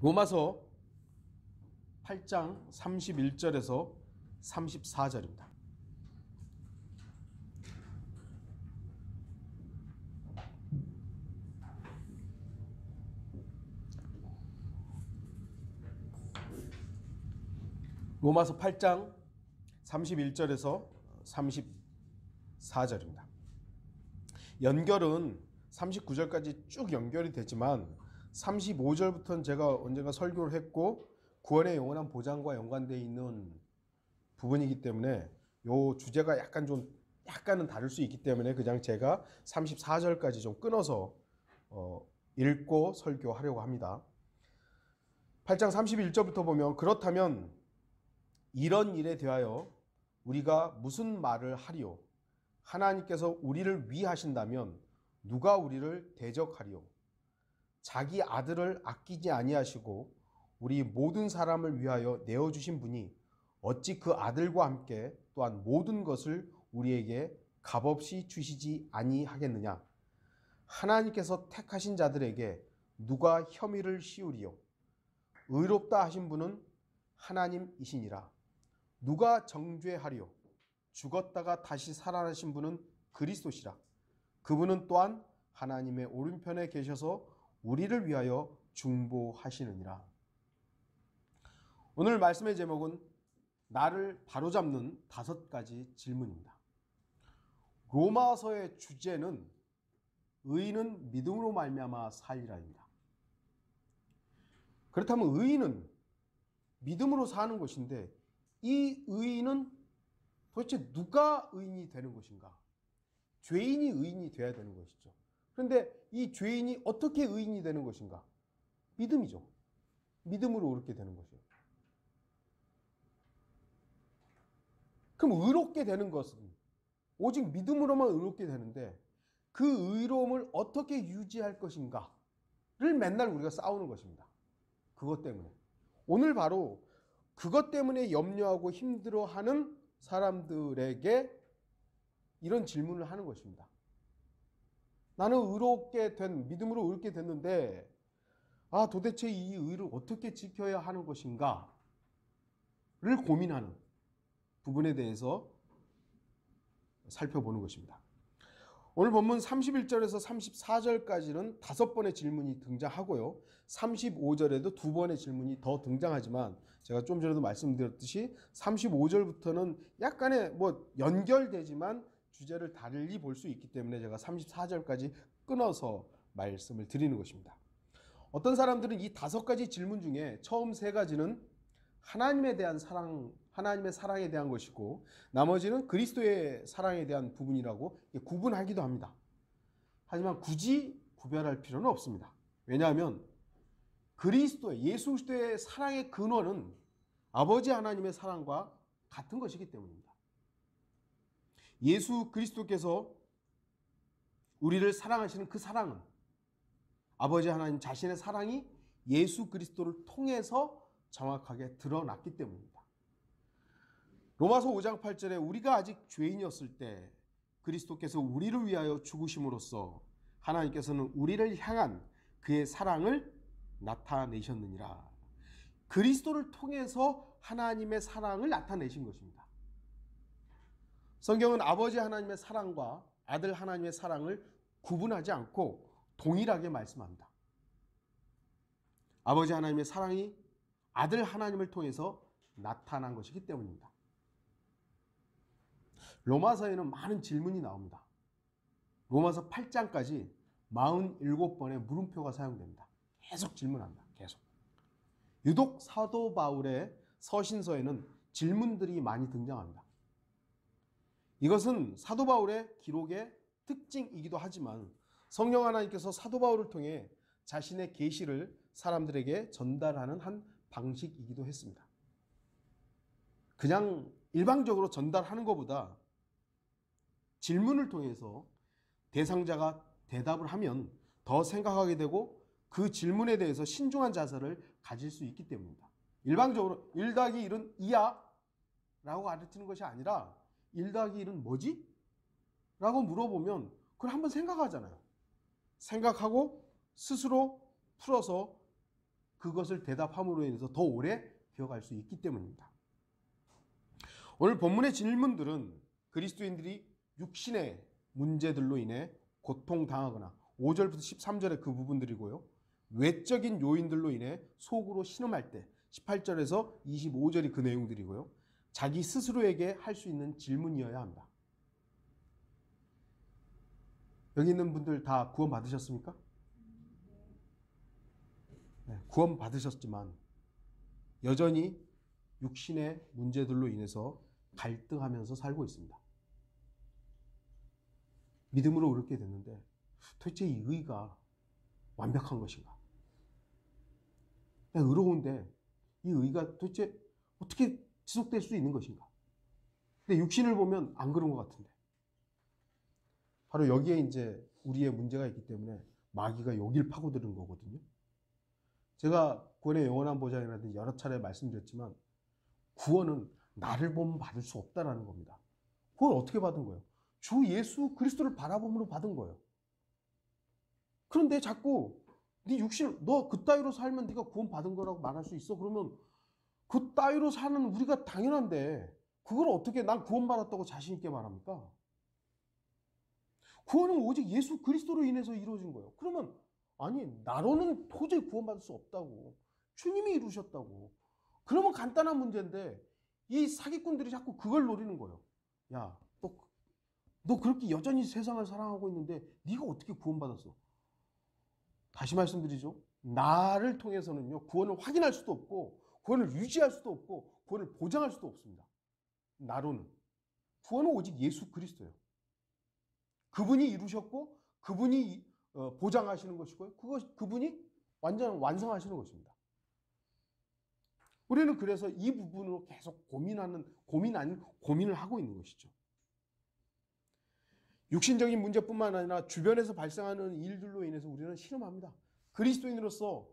로마서 8장 31절에서 34절입니다. 로마서 8장 31절에서 34절입니다. 연결은 39절까지 쭉 연결이 되지만 35절부터는 제가 언젠가 설교를 했고 구원의 영원한 보장과 연관되어 있는 부분이기 때문에 이 주제가 약간은 다를 수 있기 때문에 그냥 제가 34절까지 좀 끊어서 읽고 설교하려고 합니다. 8장 31절부터 보면 그렇다면 이런 일에 대하여 우리가 무슨 말을 하리요? 하나님께서 우리를 위하신다면 누가 우리를 대적하리요? 자기 아들을 아끼지 아니하시고 우리 모든 사람을 위하여 내어주신 분이 어찌 그 아들과 함께 또한 모든 것을 우리에게 값없이 주시지 아니하겠느냐? 하나님께서 택하신 자들에게 누가 혐의를 씌우리요? 의롭다 하신 분은 하나님이시니라. 누가 정죄하리요? 죽었다가 다시 살아나신 분은 그리스도시라. 그분은 또한 하나님의 오른편에 계셔서 우리를 위하여 중보하시느니라. 오늘 말씀의 제목은 나를 바로잡는 5가지 질문입니다. 로마서의 주제는 의인은 믿음으로 말미암아 살리라입니다. 그렇다면 의인은 믿음으로 사는 것인데 이 의인은 도대체 누가 의인이 되는 것인가? 죄인이 의인이 되어야 되는 것이죠. 그런데 이 죄인이 어떻게 의인이 되는 것인가? 믿음이죠. 믿음으로 의롭게 되는 것이에요. 그럼 의롭게 되는 것은 오직 믿음으로만 의롭게 되는데 그 의로움을 어떻게 유지할 것인가를 맨날 우리가 싸우는 것입니다. 그것 때문에. 오늘 바로 그것 때문에 염려하고 힘들어하는 사람들에게 이런 질문을 하는 것입니다. 나는 믿음으로 의롭게 됐는데 도대체 이 의를 어떻게 지켜야 하는 것인가를 고민하는 부분에 대해서 살펴보는 것입니다. 오늘 본문 31절에서 34절까지는 5번의 질문이 등장하고요. 35절에도 2번의 질문이 더 등장하지만 제가 좀 전에도 말씀드렸듯이 35절부터는 약간의 연결되지만 주제를 달리 볼 수 있기 때문에 제가 34절까지 끊어서 말씀을 드리는 것입니다. 어떤 사람들은 이 5가지 질문 중에 처음 3가지는 하나님에 대한 사랑, 하나님의 사랑에 대한 것이고 나머지는 그리스도의 사랑에 대한 부분이라고 구분하기도 합니다. 하지만 굳이 구별할 필요는 없습니다. 왜냐하면 예수 그리스도의 사랑의 근원은 아버지 하나님의 사랑과 같은 것이기 때문입니다. 예수 그리스도께서 우리를 사랑하시는 그 사랑은 아버지 하나님 자신의 사랑이 예수 그리스도를 통해서 정확하게 드러났기 때문입니다. 로마서 5장 8절에 우리가 아직 죄인이었을 때 그리스도께서 우리를 위하여 죽으심으로써 하나님께서는 우리를 향한 그의 사랑을 나타내셨느니라. 그리스도를 통해서 하나님의 사랑을 나타내신 것입니다. 성경은 아버지 하나님의 사랑과 아들 하나님의 사랑을 구분하지 않고 동일하게 말씀합니다. 아버지 하나님의 사랑이 아들 하나님을 통해서 나타난 것이기 때문입니다. 로마서에는 많은 질문이 나옵니다. 로마서 8장까지 47번의 물음표가 사용됩니다. 계속 질문합니다. 계속. 유독 사도 바울의 서신서에는 질문들이 많이 등장합니다. 이것은 사도 바울의 기록의 특징이기도 하지만 성령 하나님께서 사도 바울을 통해 자신의 계시를 사람들에게 전달하는 한 방식이기도 했습니다. 그냥 일방적으로 전달하는 것보다 질문을 통해서 대상자가 대답을 하면 더 생각하게 되고 그 질문에 대해서 신중한 자세를 가질 수 있기 때문입니다. 일방적으로 1 더하기 1은 2야? 라고 가르치는 것이 아니라 1 더하기 1은 뭐지? 라고 물어보면 그걸 한번 생각하잖아요. 생각하고 스스로 풀어서 그것을 대답함으로 인해서 더 오래 기억할 수 있기 때문입니다. 오늘 본문의 질문들은 그리스도인들이 육신의 문제들로 인해 고통당하거나 5절부터 13절의 그 부분들이고요. 외적인 요인들로 인해 속으로 신음할 때 18절에서 25절이 그 내용들이고요. 자기 스스로에게 할 수 있는 질문이어야 합니다. 여기 있는 분들 다 구원 받으셨습니까? 네, 구원 받으셨지만 여전히 육신의 문제들로 인해서 갈등하면서 살고 있습니다. 믿음으로 그렇게 됐는데 도대체 이 의가 완벽한 것인가? 의로운데 이 의가 도대체 어떻게 지속될 수 있는 것인가? 근데 육신을 보면 안 그런 것 같은데. 바로 여기에 이제 우리의 문제가 있기 때문에 마귀가 여길 파고드는 거거든요. 제가 구원의 영원한 보장이라든지 여러 차례 말씀드렸지만 구원은 나를 보면 받을 수 없다라는 겁니다. 그걸 어떻게 받은 거예요? 주 예수 그리스도를 바라봄으로 받은 거예요. 그런데 자꾸 네 육신, 너 그따위로 살면 네가 구원 받은 거라고 말할 수 있어? 그러면 그따위로 사는 우리가 당연한데 그걸 어떻게 난 구원 받았다고 자신 있게 말합니까? 구원은 오직 예수 그리스도로 인해서 이루어진 거예요. 그러면 아니 나로는 도저히 구원받을 수 없다고. 주님이 이루셨다고. 그러면 간단한 문제인데 이 사기꾼들이 자꾸 그걸 노리는 거예요. 야, 너 그렇게 여전히 세상을 사랑하고 있는데 네가 어떻게 구원받았어? 다시 말씀드리죠. 나를 통해서는요. 구원을 확인할 수도 없고 구원을 유지할 수도 없고 구원을 보장할 수도 없습니다. 나로는. 구원은 오직 예수 그리스도예요. 그분이 이루셨고 그분이 보장하시는 것이고요. 그분이 완전 완성하시는 것입니다. 우리는 그래서 이 부분으로 계속 고민을 하고 있는 것이죠. 육신적인 문제뿐만 아니라 주변에서 발생하는 일들로 인해서 우리는 실험합니다. 그리스도인으로서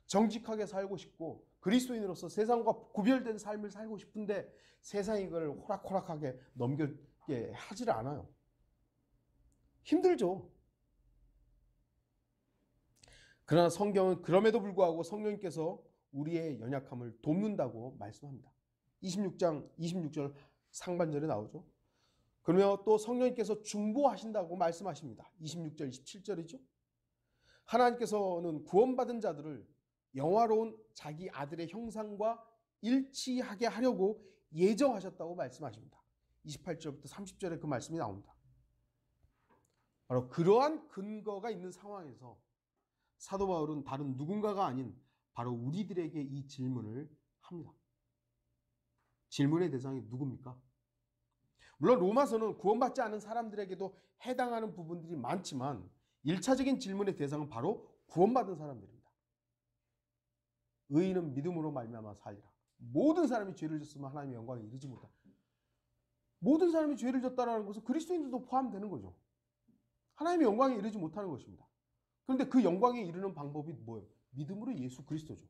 정직하게 살고 싶고 그리스도인으로서 세상과 구별된 삶을 살고 싶은데 세상이 이걸 호락호락하게 넘게 하질 않아요. 힘들죠. 그러나 성경은 그럼에도 불구하고 성령님께서 우리의 연약함을 돕는다고 말씀합니다. 26장 26절 상반절에 나오죠. 그러며 또 성령님께서 중보하신다고 말씀하십니다. 26절 27절이죠. 하나님께서는 구원받은 자들을 영화로운 자기 아들의 형상과 일치하게 하려고 예정하셨다고 말씀하십니다. 28절부터 30절에 그 말씀이 나옵니다. 바로 그러한 근거가 있는 상황에서 사도 바울은 다른 누군가가 아닌 바로 우리들에게 이 질문을 합니다. 질문의 대상이 누굽니까? 물론 로마서는 구원받지 않은 사람들에게도 해당하는 부분들이 많지만 1차적인 질문의 대상은 바로 구원받은 사람들입니다. 의인은 믿음으로 말미암아 살리라. 모든 사람이 죄를 졌으면 하나님의 영광에 이르지 못한다. 모든 사람이 죄를 졌다는 것은 그리스도인들도 포함되는 거죠. 하나님의 영광에 이르지 못하는 것입니다. 그런데 그 영광에 이르는 방법이 뭐예요? 믿음으로 예수 그리스도죠.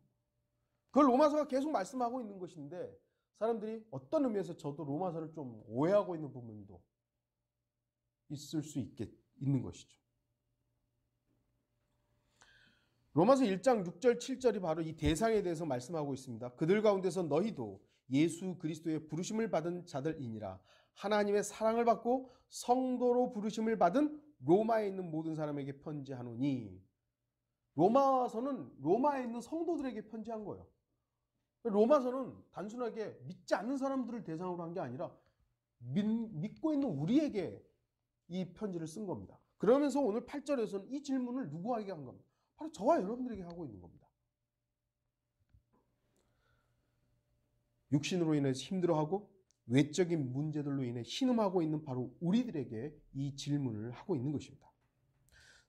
그걸 로마서가 계속 말씀하고 있는 것인데 사람들이 어떤 의미에서 저도 로마서를 좀 오해하고 있는 부분도 있을 수 있는 것이죠. 로마서 1장 6절 7절이 바로 이 대상에 대해서 말씀하고 있습니다. 그들 가운데서 너희도 예수 그리스도의 부르심을 받은 자들이니라. 하나님의 사랑을 받고 성도로 부르심을 받은 로마에 있는 모든 사람에게 편지하노니. 로마서는 로마에 있는 성도들에게 편지한 거예요. 로마서는 단순하게 믿지 않는 사람들을 대상으로 한 게 아니라 믿고 있는 우리에게 이 편지를 쓴 겁니다. 그러면서 오늘 8절에서는 이 질문을 누구에게 한 겁니다. 바로 저와 여러분들에게 하고 있는 겁니다. 육신으로 인해서 힘들어하고 외적인 문제들로 인해 신음하고 있는 바로 우리들에게 이 질문을 하고 있는 것입니다.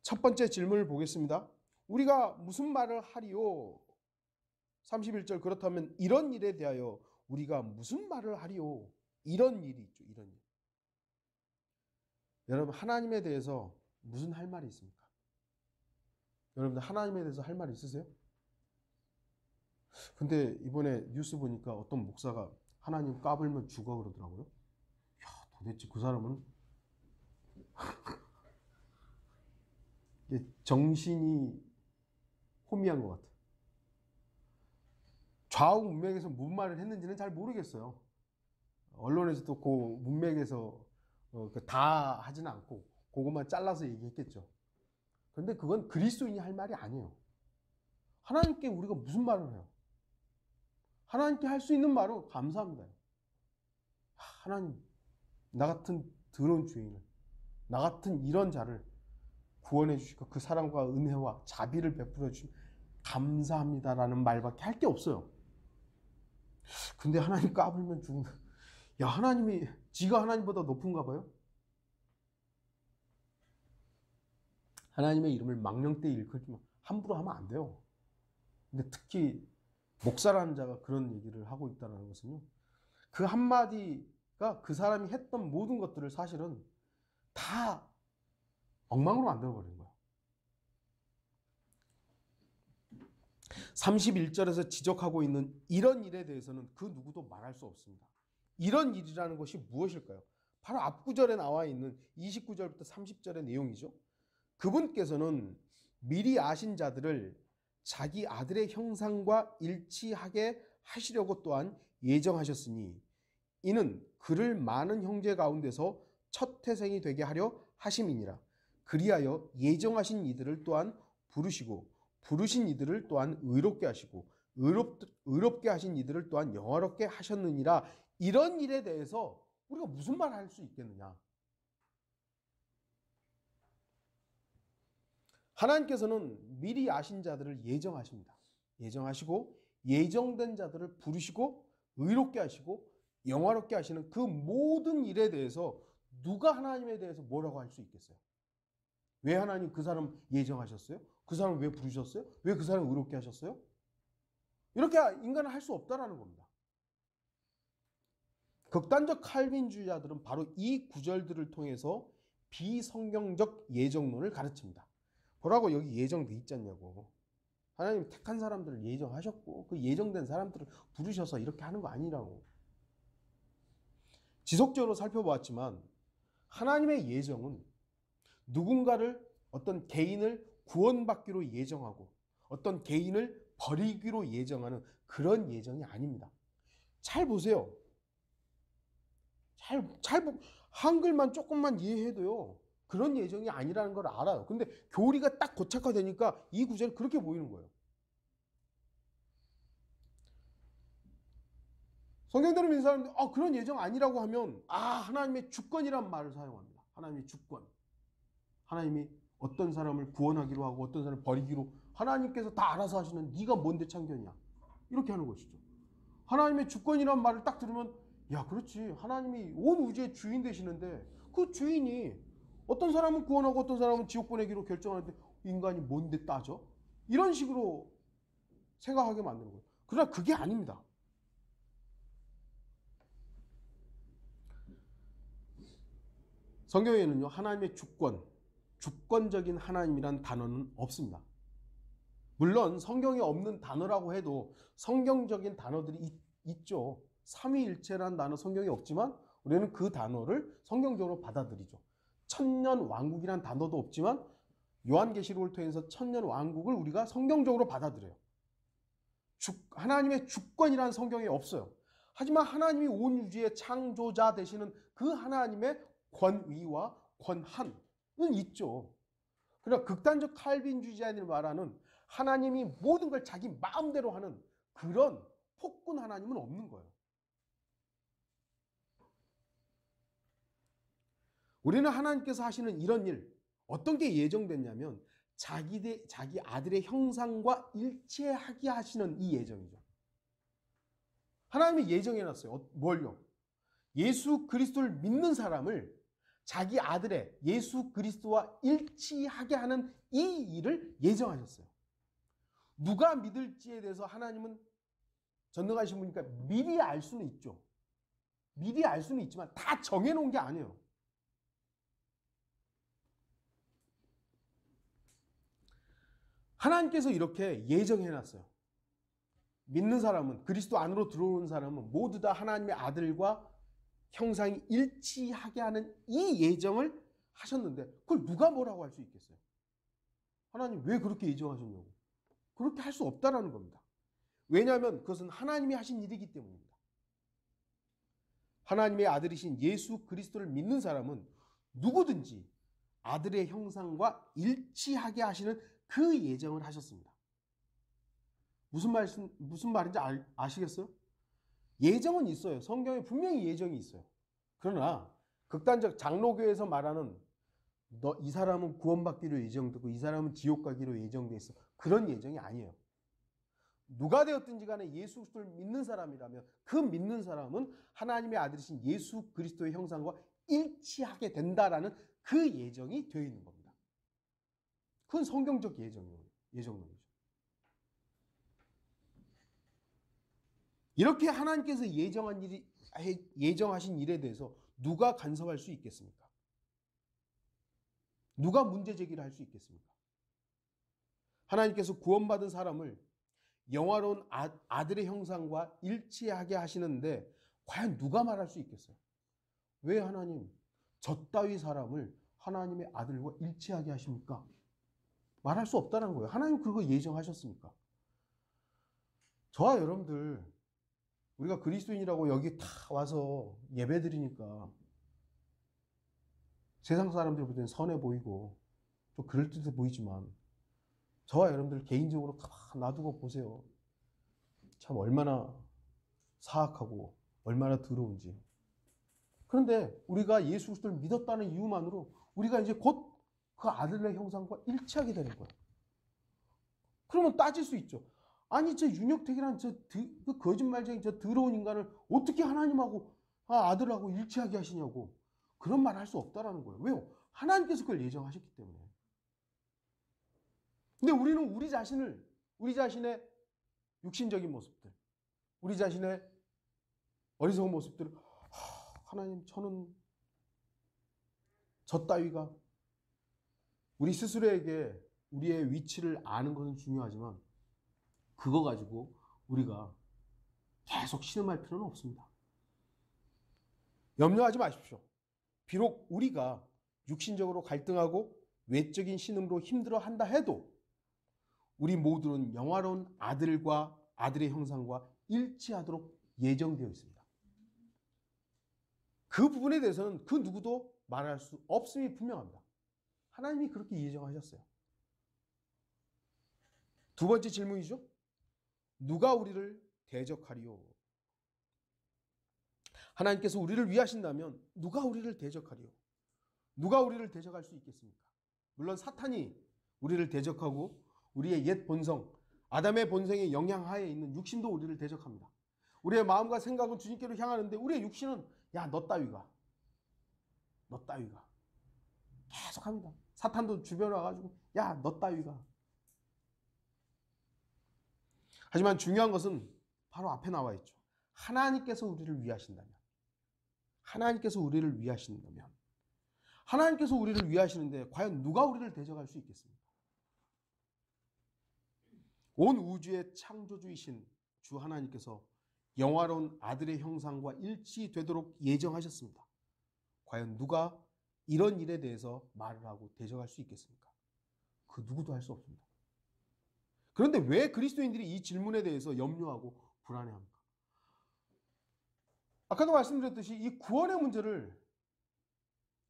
첫 번째 질문을 보겠습니다. 우리가 무슨 말을 하리요? 31절 그렇다면 이런 일에 대하여 우리가 무슨 말을 하리요? 이런 일이 있죠. 이런 일. 여러분 하나님에 대해서 무슨 할 말이 있습니까? 여러분들 하나님에 대해서 할 말 있으세요? 근데 이번에 뉴스 보니까 어떤 목사가 하나님 까불면 죽어 그러더라고요. 야, 도대체 그 사람은 정신이 혼미한 것 같아. 좌우 문맥에서 무슨 말을 했는지는 잘 모르겠어요. 언론에서도 그 문맥에서 다 하지는 않고 그것만 잘라서 얘기했겠죠. 그런데 그건 그리스도인이 할 말이 아니에요. 하나님께 우리가 무슨 말을 해요? 하나님께 할 수 있는 말은 감사합니다. 하나님, 나 같은 더러운 죄인을, 나 같은 이런 자를 구원해 주시고 그 사랑과 은혜와 자비를 베풀어 주시면 감사합니다라는 말밖에 할 게 없어요. 근데 하나님 까불면 죽는다. 야, 하나님이 지가 하나님보다 높은가 봐요? 하나님의 이름을 망령되이 일컬지만 함부로 하면 안 돼요. 근데 특히 목사라는 자가 그런 얘기를 하고 있다는 것은요, 그 한마디가 그 사람이 했던 모든 것들을 사실은 다 엉망으로 만들어버린 거예요. 31절에서 지적하고 있는 이런 일에 대해서는 그 누구도 말할 수 없습니다. 이런 일이라는 것이 무엇일까요? 바로 앞구절에 나와 있는 29절부터 30절의 내용이죠. 그분께서는 미리 아신 자들을 자기 아들의 형상과 일치하게 하시려고 또한 예정하셨으니 이는 그를 많은 형제 가운데서 첫 태생이 되게 하려 하심이니라. 그리하여 예정하신 이들을 또한 부르시고 부르신 이들을 또한 의롭게 하시고 의롭게 하신 이들을 또한 영화롭게 하셨느니라. 이런 일에 대해서 우리가 무슨 말을 할 수 있겠느냐? 하나님께서는 미리 아신 자들을 예정하십니다. 예정하시고 예정된 자들을 부르시고 의롭게 하시고 영화롭게 하시는 그 모든 일에 대해서 누가 하나님에 대해서 뭐라고 할 수 있겠어요? 왜 하나님 그 사람 예정하셨어요? 그 사람 왜 부르셨어요? 왜 그 사람 의롭게 하셨어요? 이렇게 인간은 할 수 없다라는 겁니다. 극단적 칼빈주의자들은 바로 이 구절들을 통해서 비성경적 예정론을 가르칩니다. 보라고 여기 예정돼 있지 않냐고. 하나님 택한 사람들을 예정하셨고 그 예정된 사람들을 부르셔서 이렇게 하는 거 아니라고. 지속적으로 살펴보았지만 하나님의 예정은 누군가를 어떤 개인을 구원받기로 예정하고 어떤 개인을 버리기로 예정하는 그런 예정이 아닙니다. 잘 보세요. 한글만 조금만 이해해도요. 그런 예정이 아니라는 걸 알아요. 근데 교리가 딱 고착화되니까 이 구절이 그렇게 보이는 거예요. 성경대로 믿는 사람들 그런 예정 아니라고 하면 하나님의 주권이란 말을 사용합니다. 하나님의 주권. 하나님이 어떤 사람을 구원하기로 하고 어떤 사람을 버리기로 하나님께서 다 알아서 하시는 네가 뭔데 참견이야. 이렇게 하는 것이죠. 하나님의 주권이란 말을 딱 들으면 야 그렇지. 하나님이 온 우주의 주인 되시는데 그 주인이 어떤 사람은 구원하고 어떤 사람은 지옥 보내기로 결정하는데 인간이 뭔데 따져? 이런 식으로 생각하게 만드는 거예요. 그러나 그게 아닙니다. 성경에는요, 하나님의 주권적인 하나님이란 단어는 없습니다. 물론 성경에 없는 단어라고 해도 성경적인 단어들이 있죠. 삼위일체라는 단어 성경에 없지만 우리는 그 단어를 성경적으로 받아들이죠. 천년왕국이라는 단어도 없지만 요한계시록을 통해서 천년왕국을 우리가 성경적으로 받아들여요. 하나님의 주권이라는 성경에 없어요. 하지만 하나님이 온 우주의 창조자 되시는 그 하나님의 권위와 권한은 있죠. 그러나 극단적 칼빈주의자들이 말하는 하나님이 모든 걸 자기 마음대로 하는 그런 폭군 하나님은 없는 거예요. 우리는 하나님께서 하시는 이런 일, 어떤 게 예정됐냐면 자기 아들의 형상과 일치하게 하시는 이 예정이죠. 하나님이 예정해놨어요. 뭘요? 예수 그리스도를 믿는 사람을 자기 아들의 예수 그리스도와 일치하게 하는 이 일을 예정하셨어요. 누가 믿을지에 대해서 하나님은 전능하신 분이니까 미리 알 수는 있죠. 미리 알 수는 있지만 다 정해놓은 게 아니에요. 하나님께서 이렇게 예정해놨어요. 믿는 사람은, 그리스도 안으로 들어오는 사람은 모두 다 하나님의 아들과 형상이 일치하게 하는 이 예정을 하셨는데 그걸 누가 뭐라고 할 수 있겠어요? 하나님 왜 그렇게 예정하셨냐고. 그렇게 할 수 없다라는 겁니다. 왜냐하면 그것은 하나님이 하신 일이기 때문입니다. 하나님의 아들이신 예수 그리스도를 믿는 사람은 누구든지 아들의 형상과 일치하게 하시는 그 예정을 하셨습니다. 무슨 말인지 아시겠어요? 예정은 있어요. 성경에 분명히 예정이 있어요. 그러나 극단적 장로교에서 말하는 이 사람은 구원받기로 예정되고 이 사람은 지옥 가기로 예정돼 있어. 그런 예정이 아니에요. 누가 되었든지 간에 예수 그리스도를 믿는 사람이라면 그 믿는 사람은 하나님의 아들이신 예수 그리스도의 형상과 일치하게 된다라는 그 예정이 되어 있는 겁니다. 그건 성경적 예정론이죠. 이렇게 하나님께서 예정하신 일에 대해서 누가 간섭할 수 있겠습니까? 누가 문제 제기를 할 수 있겠습니까? 하나님께서 구원받은 사람을 영화로운 아들의 형상과 일치하게 하시는데 과연 누가 말할 수 있겠어요? 왜 하나님 저 따위 사람을 하나님의 아들과 일치하게 하십니까? 말할 수 없다는 거예요. 하나님 그거 예정하셨으니까. 저와 여러분들 우리가 그리스도인이라고 여기 다 와서 예배드리니까 세상 사람들 볼 때는 선해 보이고 좀 그럴듯해 보이지만 저와 여러분들 개인적으로 가만 놔두고 보세요. 참 얼마나 사악하고 얼마나 더러운지. 그런데 우리가 예수 그리스도를 믿었다는 이유만으로 우리가 이제 곧 그 아들의 형상과 일치하게 되는 거예요. 그러면 따질 수 있죠. 아니 저 윤혁택이란 그 거짓말쟁이 저 더러운 인간을 어떻게 하나님하고 아들하고 일치하게 하시냐고. 그런 말 할 수 없다라는 거예요. 왜요? 하나님께서 그걸 예정하셨기 때문에. 근데 우리는 우리 자신의 육신적인 모습들, 우리 자신의 어리석은 모습들을 하나님 저는 저 따위가 우리 스스로에게 우리의 위치를 아는 것은 중요하지만 그거 가지고 우리가 계속 신음할 필요는 없습니다. 염려하지 마십시오. 비록 우리가 육신적으로 갈등하고 외적인 신음으로 힘들어한다 해도 우리 모두는 영화로운 아들과 아들의 형상과 일치하도록 예정되어 있습니다. 그 부분에 대해서는 그 누구도 말할 수 없음이 분명합니다. 하나님이 그렇게 예정하셨어요. 두 번째 질문이죠. 누가 우리를 대적하리요? 하나님께서 우리를 위하신다면 누가 우리를 대적하리요? 누가 우리를 대적할 수 있겠습니까? 물론 사탄이 우리를 대적하고 우리의 옛 본성, 아담의 본성의 영향하에 있는 육신도 우리를 대적합니다. 우리의 마음과 생각은 주님께로 향하는데 우리의 육신은 야, 너 따위가 계속합니다. 사탄도 주변에 와가지고 야, 너 따위가. 하지만 중요한 것은 바로 앞에 나와 있죠. 하나님께서 우리를 위하신다면 하나님께서 우리를 위하시는데 과연 누가 우리를 대적할 수 있겠습니까? 온 우주의 창조주이신 주 하나님께서 영화로운 아들의 형상과 일치되도록 예정하셨습니다. 과연 누가 이런 일에 대해서 말을 하고 대적할 수 있겠습니까? 그 누구도 할 수 없습니다. 그런데 왜 그리스도인들이 이 질문에 대해서 염려하고 불안해합니까? 아까도 말씀드렸듯이 이 구원의 문제를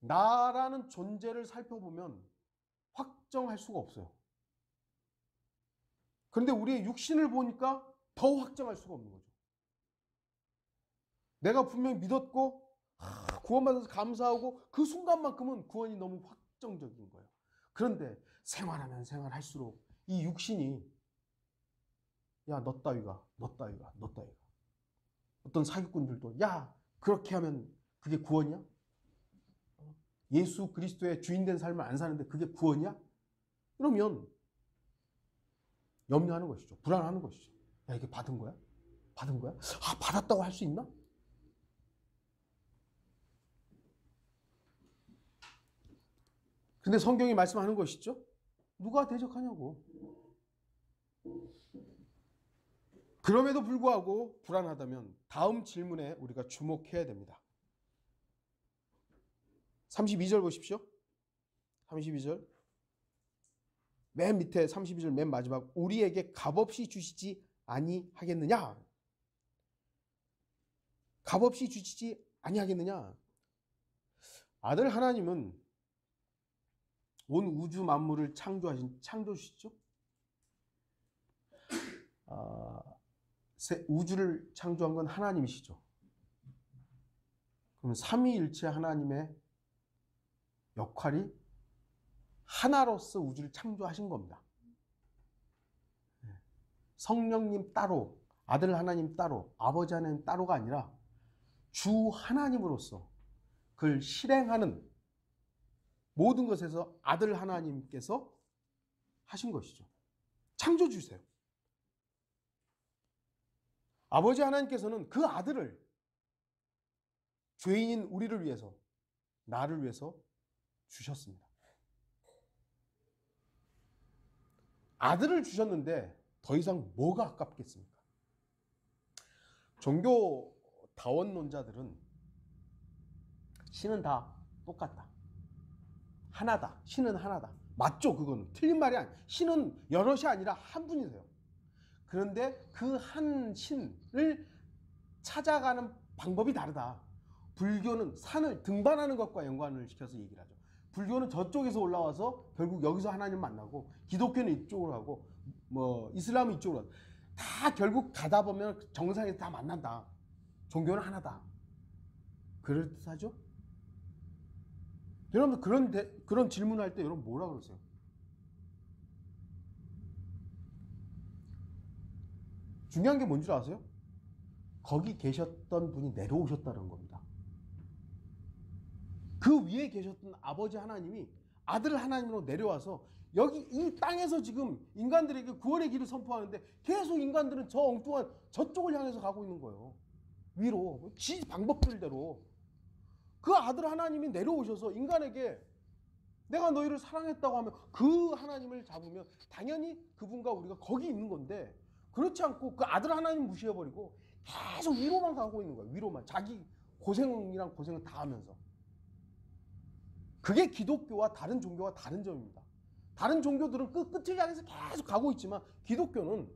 나라는 존재를 살펴보면 확정할 수가 없어요. 그런데 우리의 육신을 보니까 더 확정할 수가 없는 거죠. 내가 분명히 믿었고 구원받아서 감사하고 그 순간만큼은 구원이 너무 확정적인 거예요. 그런데 생활하면 생활할수록 이 육신이 야, 너 따위가. 어떤 사기꾼들도 야, 그렇게 하면 그게 구원이야? 예수 그리스도의 주인된 삶을 안 사는데 그게 구원이야? 이러면 염려하는 것이죠. 불안하는 것이죠. 야, 이게 받은 거야? 받았다고 할 수 있나? 근데 성경이 말씀하는 것이죠. 누가 대적하냐고. 그럼에도 불구하고 불안하다면 다음 질문에 우리가 주목해야 됩니다. 32절 보십시오. 32절. 맨 밑에 32절 맨 마지막. 우리에게 값없이 주시지 아니하겠느냐? 값없이 주시지 아니하겠느냐? 아들 하나님은 온 우주 만물을 창조하신 창조주시죠. 우주를 창조한 건 하나님이시죠. 그럼 삼위일체 하나님의 역할이 하나로서 우주를 창조하신 겁니다. 성령님 따로, 아들 하나님 따로, 아버지 하나님 따로가 아니라 주 하나님으로서 그걸 실행하는 모든 것에서 아들 하나님께서 하신 것이죠. 창조주세요. 아버지 하나님께서는 그 아들을 죄인인 우리를 위해서, 나를 위해서 주셨습니다. 아들을 주셨는데 더 이상 뭐가 아깝겠습니까? 종교 다원론자들은 신은 다 똑같다. 하나다. 신은 하나다. 맞죠? 그거는. 틀린 말이 아니에요. 신은 여럿이 아니라 한 분이세요. 그런데 그 한 신을 찾아가는 방법이 다르다. 불교는 산을 등반하는 것과 연관을 시켜서 얘기를 하죠. 불교는 저쪽에서 올라와서 결국 여기서 하나님 만나고, 기독교는 이쪽으로 가고, 이슬람은 이쪽으로 가고, 다 결국 가다 보면 정상에서 다 만난다. 종교는 하나다. 그럴듯하죠? 여러분 그런 질문할 때 여러분 뭐라 그러세요? 중요한 게 뭔지 아세요? 거기 계셨던 분이 내려오셨다는 겁니다. 그 위에 계셨던 아버지 하나님이 아들 하나님으로 내려와서 여기 이 땅에서 지금 인간들에게 구원의 길을 선포하는데 계속 인간들은 저 엉뚱한 저쪽을 향해서 가고 있는 거예요. 위로. 지 방법들대로. 그 아들 하나님이 내려오셔서 인간에게 내가 너희를 사랑했다고 하면 그 하나님을 잡으면 당연히 그분과 우리가 거기 있는 건데, 그렇지 않고 그 아들 하나님 무시해버리고 계속 위로만 가고 있는 거예요. 위로만. 자기 고생이랑 고생을 다 하면서. 그게 기독교와 다른 종교와 다른 점입니다. 다른 종교들은 끝을 향해서 계속 가고 있지만 기독교는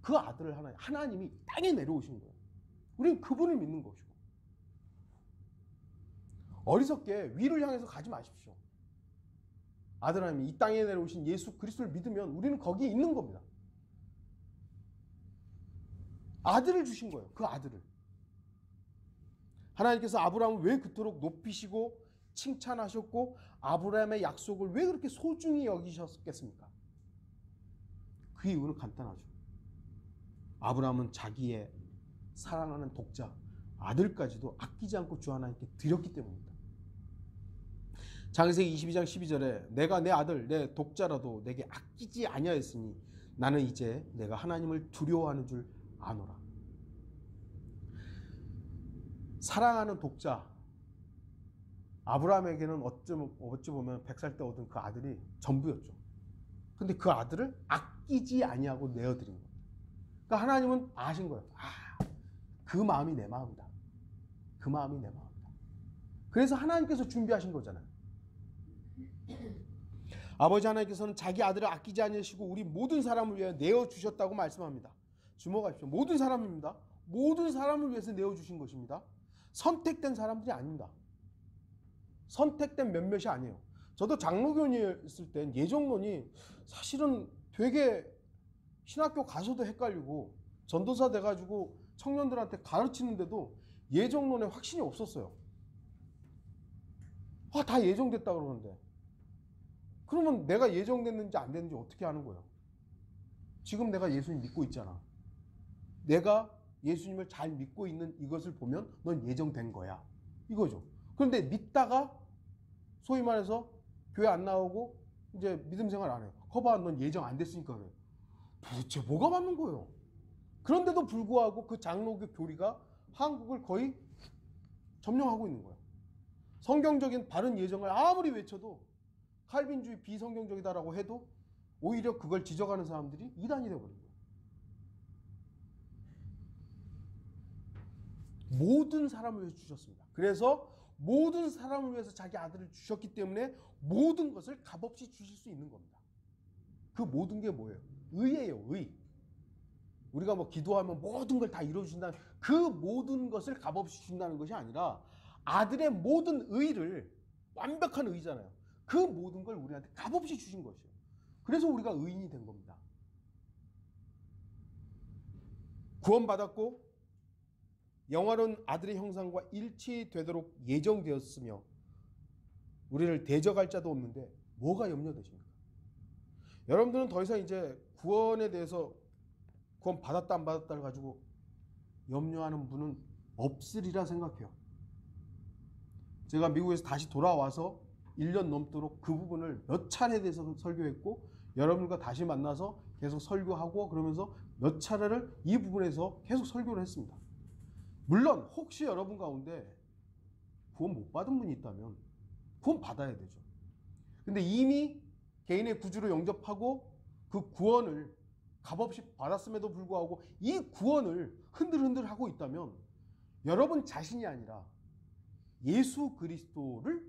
그 아들을 하나님이 땅에 내려오신 거예요. 우리는 그분을 믿는 것이고. 어리석게 위를 향해서 가지 마십시오. 아들 하나님이 이 땅에 내려오신 예수 그리스도를 믿으면 우리는 거기에 있는 겁니다. 아들을 주신 거예요. 그 아들을. 하나님께서 아브라함을 왜 그토록 높이시고 칭찬하셨고 아브라함의 약속을 왜 그렇게 소중히 여기셨겠습니까? 그 이유는 간단하죠. 아브라함은 자기의 사랑하는 독자 아들까지도 아끼지 않고 주 하나님께 드렸기 때문입니다. 창세기 22장 12절에 내가 내 아들 내 독자라도 내게 아끼지 아니하였으니 나는 이제 내가 하나님을 두려워하는 줄 아노라. 사랑하는 독자 아브라함에게는 어찌 보면 100살 때 얻은 그 아들이 전부였죠. 근데 그 아들을 아끼지 아니하고 내어드린 거예요. 그러니까 하나님은 아신 거예요. 그 마음이 내 마음이다. 그 마음이 내 마음이다. 그래서 하나님께서 준비하신 거잖아요. 아버지 하나님께서는 자기 아들을 아끼지 아니하시고 우리 모든 사람을 위해 내어주셨다고 말씀합니다. 주목하십시오. 모든 사람입니다. 모든 사람을 위해서 내어주신 것입니다. 선택된 사람들이 아닙니다. 선택된 몇몇이 아니에요. 저도 장로교인이었을 땐 예정론이 사실은 되게 신학교 가서도 헷갈리고 전도사 돼가지고 청년들한테 가르치는데도 예정론에 확신이 없었어요. 다 예정됐다 그러는데 그러면 내가 예정됐는지 안 됐는지 어떻게 아는 거예요? 지금 내가 예수님 믿고 있잖아. 내가 예수님을 잘 믿고 있는 이것을 보면 넌 예정된 거야. 이거죠. 그런데 믿다가 소위 말해서 교회 안 나오고 이제 믿음 생활 안 해요. 거봐, 넌 예정 안 됐으니까 그래. 도대체 뭐가 맞는 거예요? 그런데도 불구하고 그 장로교 교리가 한국을 거의 점령하고 있는 거예요. 성경적인 바른 예정을 아무리 외쳐도 칼빈주의 비성경적이다라고 해도 오히려 그걸 지적하는 사람들이 이단이 되어버린 거예요. 모든 사람을 위해서 주셨습니다. 그래서 모든 사람을 위해서 자기 아들을 주셨기 때문에 모든 것을 값없이 주실 수 있는 겁니다. 그 모든 게 뭐예요? 의예요. 의. 우리가 뭐 기도하면 모든 걸 다 이루어주신다는 그 모든 것을 값없이 준다는 것이 아니라 아들의 모든 의를, 완벽한 의잖아요. 그 모든 걸 우리한테 값없이 주신 것이에요. 그래서 우리가 의인이 된 겁니다. 구원받았고 영화로운 아들의 형상과 일치되도록 예정되었으며 우리를 대적할 자도 없는데 뭐가 염려되십니까? 여러분들은 더 이상 이제 구원에 대해서 구원 받았다 안 받았다를 가지고 염려하는 분은 없으리라 생각해요. 제가 미국에서 다시 돌아와서 1년 넘도록 그 부분을 몇 차례에 대해서 설교했고 여러분과 다시 만나서 계속 설교하고 그러면서 몇 차례를 이 부분에서 계속 설교를 했습니다. 물론 혹시 여러분 가운데 구원 못 받은 분이 있다면 구원 받아야 되죠. 근데 이미 개인의 구주로 영접하고 그 구원을 값없이 받았음에도 불구하고 이 구원을 흔들흔들 하고 있다면 여러분 자신이 아니라 예수 그리스도를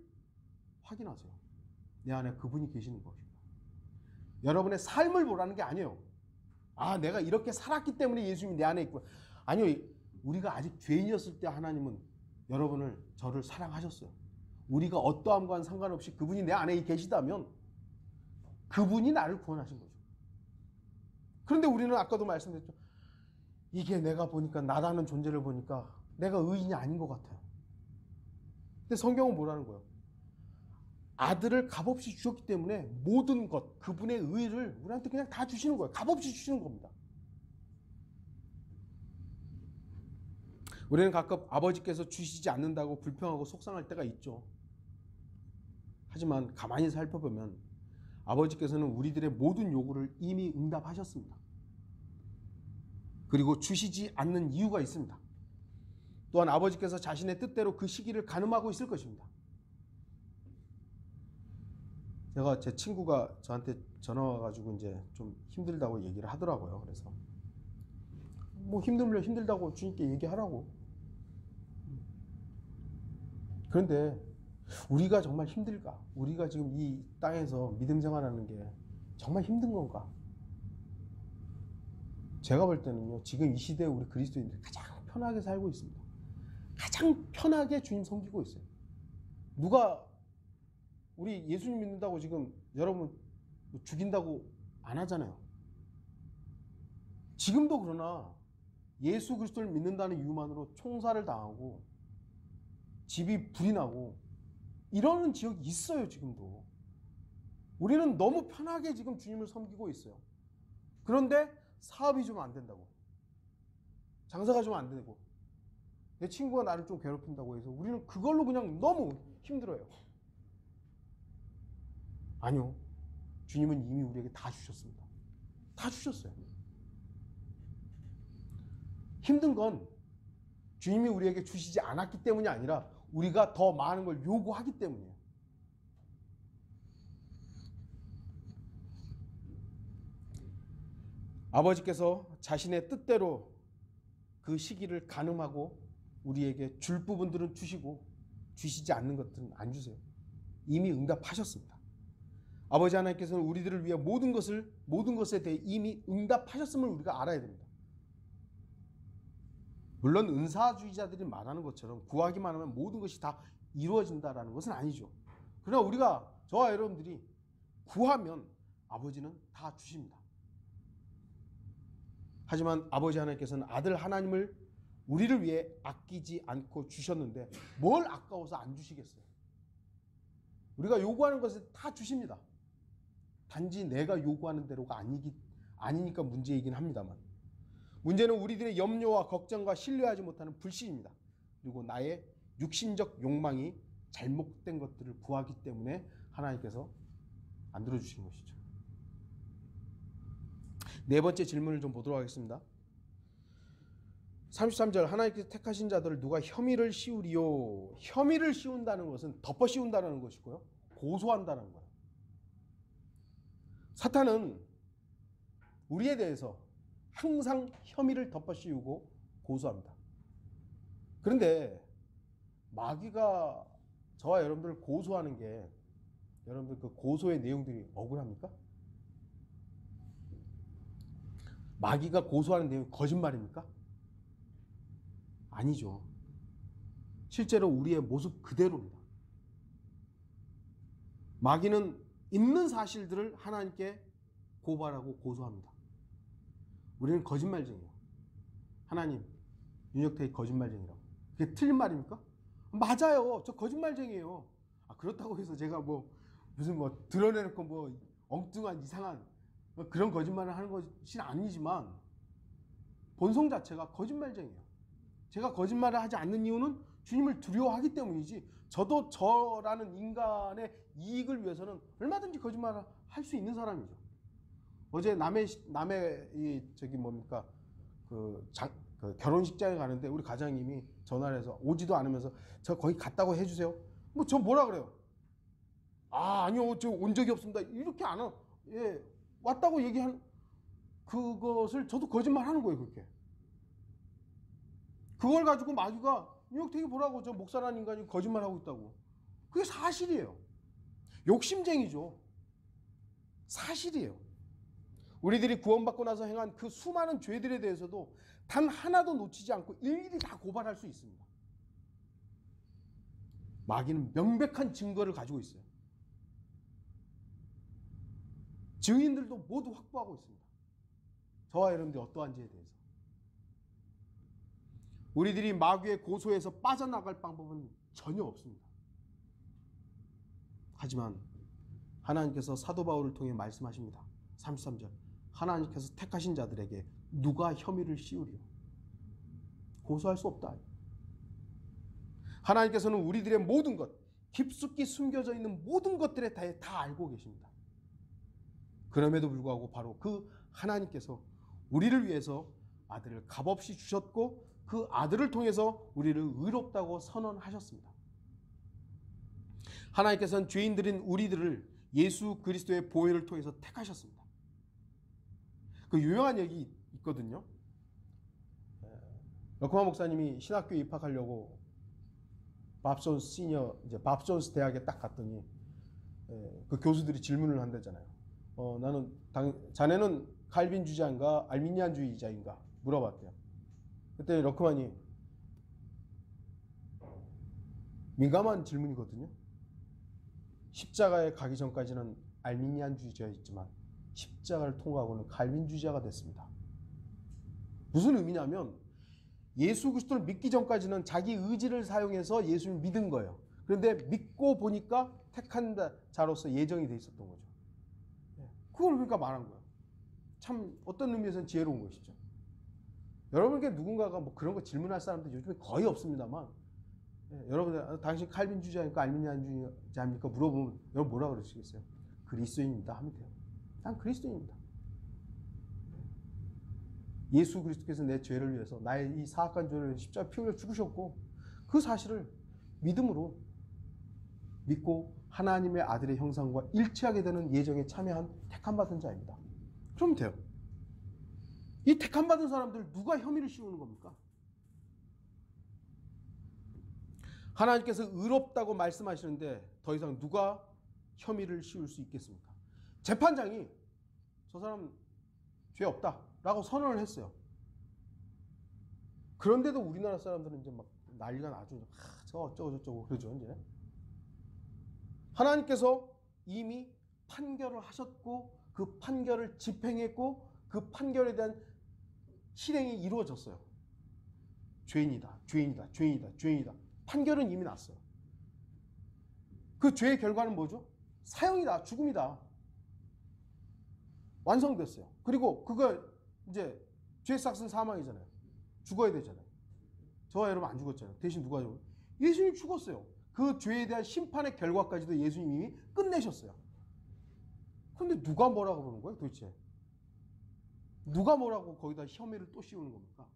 확인하세요. 내 안에 그분이 계시는 것입니다. 여러분의 삶을 보라는 게 아니에요. 아, 내가 이렇게 살았기 때문에 예수님이 내 안에 있구나. 아니요. 우리가 아직 죄인이었을 때 하나님은 여러분을, 저를 사랑하셨어요. 우리가 어떠함과는 상관없이 그분이 내 안에 계시다면 그분이 나를 구원하신 거죠. 그런데 우리는 아까도 말씀드렸죠. 이게 내가 보니까, 나라는 존재를 보니까 내가 의인이 아닌 것 같아요. 근데 성경은 뭐라는 거예요? 아들을 값없이 주셨기 때문에 모든 것, 그분의 의를 우리한테 그냥 다 주시는 거예요. 값없이 주시는 겁니다. 우리는 가끔 아버지께서 주시지 않는다고 불평하고 속상할 때가 있죠. 하지만 가만히 살펴보면 아버지께서는 우리들의 모든 요구를 이미 응답하셨습니다. 그리고 주시지 않는 이유가 있습니다. 또한 아버지께서 자신의 뜻대로 그 시기를 가늠하고 있을 것입니다. 제가, 제 친구가 저한테 전화 와가지고 이제 좀 힘들다고 얘기를 하더라고요. 그래서 뭐 힘들면 힘들다고 주님께 얘기하라고. 그런데 우리가 정말 힘들까? 우리가 지금 이 땅에서 믿음 생활하는 게 정말 힘든 건가? 제가 볼 때는요, 지금 이 시대에 우리 그리스도인들이 가장 편하게 살고 있습니다. 가장 편하게 주님 섬기고 있어요. 누가 우리 예수님 믿는다고 지금 여러분 죽인다고 안 하잖아요. 지금도 그러나 예수 그리스도를 믿는다는 이유만으로 총살을 당하고 집이 불이 나고 이러는 지역이 있어요. 지금도. 우리는 너무 편하게 지금 주님을 섬기고 있어요. 그런데 사업이 좀 안 된다고, 장사가 좀 안 되고, 내 친구가 나를 좀 괴롭힌다고 해서 우리는 그걸로 그냥 너무 힘들어요. 아니요. 주님은 이미 우리에게 다 주셨습니다. 다 주셨어요. 힘든 건 주님이 우리에게 주시지 않았기 때문이 아니라 우리가 더 많은 걸 요구하기 때문이에요. 아버지께서 자신의 뜻대로 그 시기를 가늠하고 우리에게 줄 부분들은 주시고 주시지 않는 것들은 안 주세요. 이미 응답하셨습니다. 아버지 하나님께서는 우리들을 위해 모든 것에 대해 이미 응답하셨음을 우리가 알아야 됩니다. 물론 은사주의자들이 말하는 것처럼 구하기만 하면 모든 것이 다 이루어진다라는 것은 아니죠. 그러나 우리가, 저와 여러분들이 구하면 아버지는 다 주십니다. 하지만 아버지 하나님께서는 아들 하나님을 우리를 위해 아끼지 않고 주셨는데 뭘 아까워서 안 주시겠어요? 우리가 요구하는 것을 다 주십니다. 단지 내가 요구하는 대로가 아니니까 문제이긴 합니다만, 문제는 우리들의 염려와 걱정과 신뢰하지 못하는 불신입니다. 그리고 나의 육신적 욕망이 잘못된 것들을 구하기 때문에 하나님께서 안 들어주신 것이죠. 네 번째 질문을 좀 보도록 하겠습니다. 33절, 하나님께서 택하신 자들을 누가 혐의를 씌우리요. 혐의를 씌운다는 것은 덮어 씌운다는 것이고요, 고소한다는 거예요. 사탄은 우리에 대해서 항상 혐의를 덮어 씌우고 고소합니다. 그런데 마귀가 저와 여러분들을 고소하는 게, 여러분들 그 고소의 내용들이 억울합니까? 마귀가 고소하는 내용이 거짓말입니까? 아니죠. 실제로 우리의 모습 그대로입니다. 마귀는 있는 사실들을 하나님께 고발하고 고소합니다. 우리는 거짓말쟁이에요. 하나님, 윤혁태의 거짓말쟁이라고. 그게 틀린 말입니까? 맞아요. 저 거짓말쟁이에요. 그렇다고 해서 제가 무슨 드러내놓고 엉뚱한 이상한 그런 거짓말을 하는 것이 아니지만 본성 자체가 거짓말쟁이에요. 제가 거짓말을 하지 않는 이유는 주님을 두려워하기 때문이지, 저도 저라는 인간의 이익을 위해서는 얼마든지 거짓말을 할 수 있는 사람이죠. 어제 남의 결혼식장에 가는데 우리 과장님이 전화를 해서 오지도 않으면서 저 거기 갔다고 해주세요. 저 뭐라 그래요? 아니요, 저 온 적이 없습니다. 이렇게 안 와. 예, 왔다고 얘기한 그것을 저도 거짓말 하는 거예요, 그렇게. 그걸 가지고 마귀가 되게 뭐라고, 저 목사라는 인간이 거짓말하고 있다고. 그게 사실이에요. 욕심쟁이죠. 사실이에요. 우리들이 구원받고 나서 행한 그 수많은 죄들에 대해서도 단 하나도 놓치지 않고 일일이 다 고발할 수 있습니다. 마귀는 명백한 증거를 가지고 있어요. 증인들도 모두 확보하고 있습니다. 저와 여러분들이 어떠한지에 대해서. 우리들이 마귀의 고소에서 빠져나갈 방법은 전혀 없습니다. 하지만 하나님께서 사도 바울을 통해 말씀하십니다. 33절. 하나님께서 택하신 자들에게 누가 혐의를 씌우리요? 고소할 수 없다. 하나님께서는 우리들의 모든 것, 깊숙이 숨겨져 있는 모든 것들에 대해 다 알고 계십니다. 그럼에도 불구하고 바로 그 하나님께서 우리를 위해서 아들을 값없이 주셨고 그 아들을 통해서 우리를 의롭다고 선언하셨습니다. 하나님께서는 죄인들인 우리들을 예수 그리스도의 보혈을 통해서 택하셨습니다. 그 유명한 얘기 있거든요. 러크만 목사님이 신학교에 입학하려고 밥존스 대학에 딱 갔더니 그 교수들이 질문을 한다잖아요. 자네는 칼빈주의자인가 알미니안주의자인가 물어봤대요. 그때 러크만이, 민감한 질문이거든요. 십자가에 가기 전까지는 알미니안주의자였지만 십자가를 통과하고는 칼빈주의자가 됐습니다. 무슨 의미냐면 예수 그리스도를 믿기 전까지는 자기 의지를 사용해서 예수를 믿은 거예요. 그런데 믿고 보니까 택한 자로서 예정이 돼 있었던 거죠. 그걸 그러니까 말한 거예요. 참 어떤 의미에서는 지혜로운 것이죠. 여러분께 누군가가 그런 거 질문할 사람들 요즘에 거의 없습니다만, 여러분들 당신 칼빈주의자입니까 알미니안주의자입니까 물어보면 여러분 뭐라 그러시겠어요? 그리스도인입니다 하면 돼요. 난 그리스도인입니다. 예수 그리스도께서 내 죄를 위해서, 나의 이 사악한 죄를 십자가 피 흘려 죽으셨고 그 사실을 믿음으로 믿고 하나님의 아들의 형상과 일치하게 되는 예정에 참여한 택함받은 자입니다. 그러면 돼요. 이 택함받은 사람들 누가 혐의를 씌우는 겁니까? 하나님께서 의롭다고 말씀하시는데 더 이상 누가 혐의를 씌울 수 있겠습니까? 재판장이 저 사람 죄 없다라고 선언을 했어요. 그런데도 우리나라 사람들은 이제 막 난리가 나죠. 저 어쩌고 저쩌고 그러죠. 이제 하나님께서 이미 판결을 하셨고 그 판결을 집행했고 그 판결에 대한 실행이 이루어졌어요. 죄인이다, 죄인이다, 죄인이다, 죄인이다. 판결은 이미 났어요. 그 죄의 결과는 뭐죠? 사형이다, 죽음이다. 완성됐어요. 그리고 그거 이제 죄 삭은 사망이잖아요. 죽어야 되잖아요. 저와 여러분 안 죽었잖아요. 대신 누가 죽어요? 예수님이 죽었어요. 그 죄에 대한 심판의 결과까지도 예수님이 끝내셨어요. 그런데 누가 뭐라고 그러는 거예요 도대체? 누가 뭐라고 거기다 혐의를 또 씌우는 겁니까?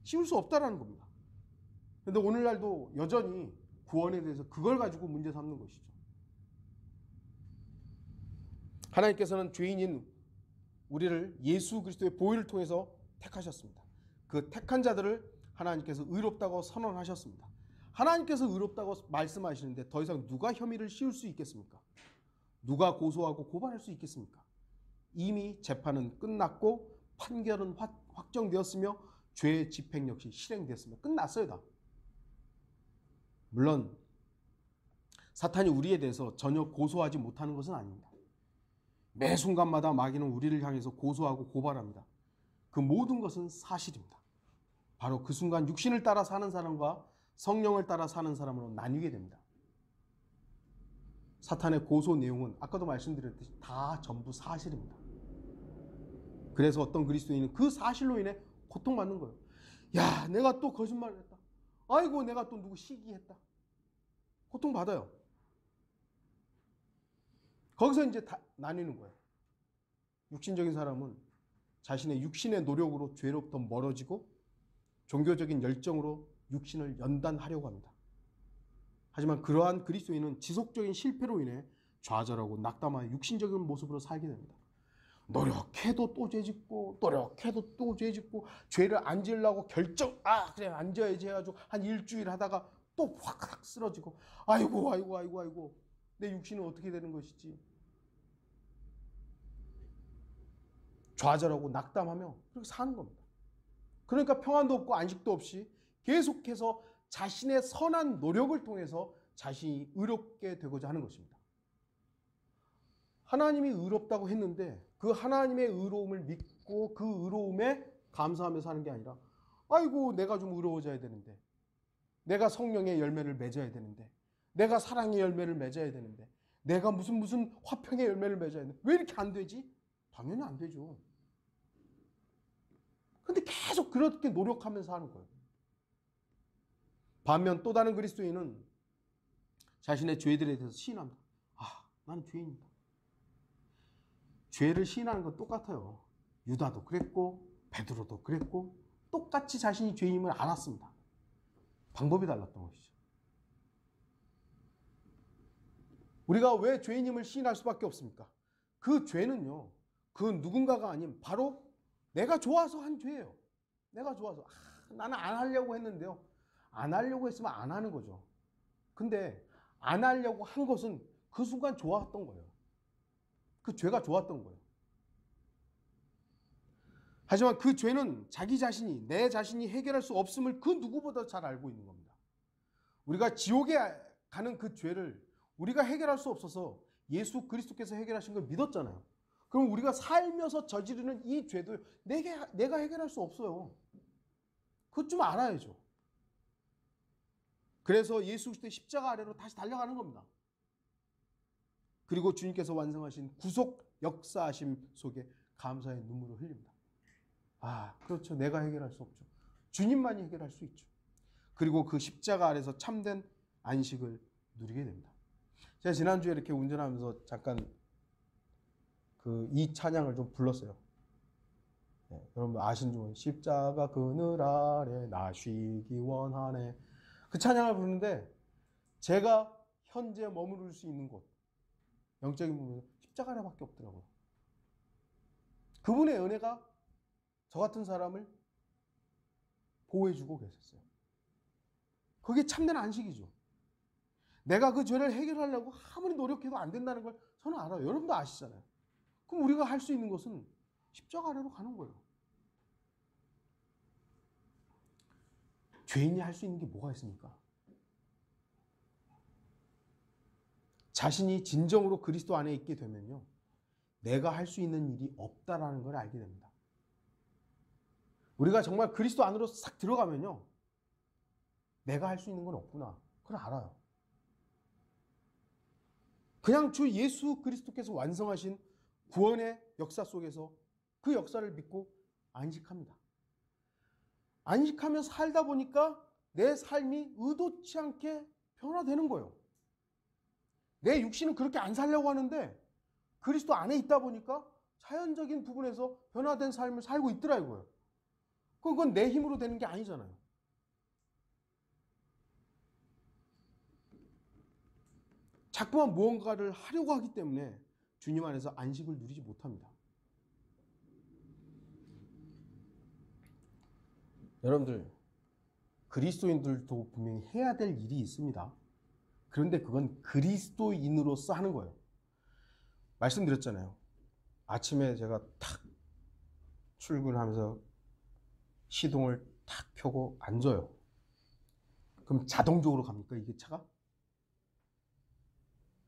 씌울 수 없다라는 겁니다. 그런데 오늘날도 여전히 구원에 대해서 그걸 가지고 문제 삼는 것이죠. 하나님께서는 죄인인 우리를 예수 그리스도의 보혈을 통해서 택하셨습니다. 그 택한 자들을 하나님께서 의롭다고 선언하셨습니다. 하나님께서 의롭다고 말씀하시는데 더 이상 누가 혐의를 씌울 수 있겠습니까? 누가 고소하고 고발할 수 있겠습니까? 이미 재판은 끝났고 판결은 확정되었으며 죄의 집행 역시 실행되었으며 끝났어요 다. 물론 사탄이 우리에 대해서 전혀 고소하지 못하는 것은 아닙니다. 매 순간마다 마귀는 우리를 향해서 고소하고 고발합니다. 그 모든 것은 사실입니다. 바로 그 순간 육신을 따라 사는 사람과 성령을 따라 사는 사람으로 나뉘게 됩니다. 사탄의 고소 내용은 아까도 말씀드렸듯이 다 전부 사실입니다. 그래서 어떤 그리스도인은 그 사실로 인해 고통받는 거예요. 야, 내가 또 거짓말을 했다. 아이고, 내가 또 누구 시기했다. 고통받아요. 거기서 이제 다 나뉘는 거예요. 육신적인 사람은 자신의 육신의 노력으로 죄로부터 멀어지고 종교적인 열정으로 육신을 연단하려고 합니다. 하지만 그러한 그리스도인은 지속적인 실패로 인해 좌절하고 낙담하여 육신적인 모습으로 살게 됩니다. 노력해도 또 죄짓고 노력해도 또 죄짓고 죄를 안 지으려고 그래 안 져야지 해가지고 한 일주일 하다가 또 확 쓰러지고 아이고 내 육신은 어떻게 되는 것이지. 좌절하고 낙담하며 그렇게 사는 겁니다. 그러니까 평안도 없고 안식도 없이 계속해서 자신의 선한 노력을 통해서 자신이 의롭게 되고자 하는 것입니다. 하나님이 의롭다고 했는데 그 하나님의 의로움을 믿고 그 의로움에 감사하며 사는 게 아니라 아이고 내가 좀 의로워져야 되는데 내가 성령의 열매를 맺어야 되는데 내가 사랑의 열매를 맺어야 되는데 내가 무슨 화평의 열매를 맺어야 되는데 왜 이렇게 안 되지? 당연히 안 되죠. 근데 계속 그렇게 노력하면서 하는 거예요. 반면 또 다른 그리스도인은 자신의 죄들에 대해서 시인합니다. 나는 죄인이다. 죄를 시인하는 건 똑같아요. 유다도 그랬고 베드로도 그랬고 똑같이 자신이 죄임을 알았습니다. 방법이 달랐던 것이죠. 우리가 왜 죄인임을 시인할 수밖에 없습니까? 그 죄는요, 그 누군가가 아닌 바로 내가 좋아서 한 죄예요. 내가 좋아서 나는 안 하려고 했는데요. 안 하려고 했으면 안 하는 거죠. 근데 안 하려고 한 것은 그 순간 좋았던 거예요. 그 죄가 좋았던 거예요. 하지만 그 죄는 내 자신이 해결할 수 없음을 그 누구보다 잘 알고 있는 겁니다. 우리가 지옥에 가는 그 죄를 우리가 해결할 수 없어서 예수 그리스도께서 해결하신 걸 믿었잖아요. 그럼 우리가 살면서 저지르는 이 죄도 내가 해결할 수 없어요. 그것 좀 알아야죠. 그래서 예수 그리스도의 십자가 아래로 다시 달려가는 겁니다. 그리고 주님께서 완성하신 구속 역사하심 속에 감사의 눈물을 흘립니다. 그렇죠. 내가 해결할 수 없죠. 주님만이 해결할 수 있죠. 그리고 그 십자가 아래서 참된 안식을 누리게 됩니다. 제가 지난주에 이렇게 운전하면서 잠깐 이 찬양을 좀 불렀어요. 여러분 아시는 분 십자가 그늘 아래 나 쉬기 원하네. 그 찬양을 부르는데 제가 현재 머무를 수 있는 곳, 영적인 부분은 십자가 아래밖에 없더라고요. 그분의 은혜가 저 같은 사람을 보호해주고 계셨어요. 그게 참된 안식이죠. 내가 그 죄를 해결하려고 아무리 노력해도 안 된다는 걸 저는 알아요. 여러분도 아시잖아요. 그럼 우리가 할 수 있는 것은 십자가 아래로 가는 거예요. 죄인이 할 수 있는 게 뭐가 있습니까? 자신이 진정으로 그리스도 안에 있게 되면요, 내가 할 수 있는 일이 없다라는 걸 알게 됩니다. 우리가 정말 그리스도 안으로 싹 들어가면요, 내가 할 수 있는 건 없구나. 그걸 알아요. 그냥 주 예수 그리스도께서 완성하신 구원의 역사 속에서 그 역사를 믿고 안식합니다. 안식하며 살다 보니까 내 삶이 의도치 않게 변화되는 거예요. 내 육신은 그렇게 안 살려고 하는데 그리스도 안에 있다 보니까 자연적인 부분에서 변화된 삶을 살고 있더라고요. 그건 내 힘으로 되는 게 아니잖아요. 자꾸만 무언가를 하려고 하기 때문에 주님 안에서 안식을 누리지 못합니다. 여러분들, 그리스도인들도 분명히 해야 될 일이 있습니다. 그런데 그건 그리스도인으로서 하는 거예요. 말씀드렸잖아요. 아침에 제가 탁 출근하면서 시동을 탁 켜고 앉아요. 그럼 자동적으로 갑니까, 이게 차가?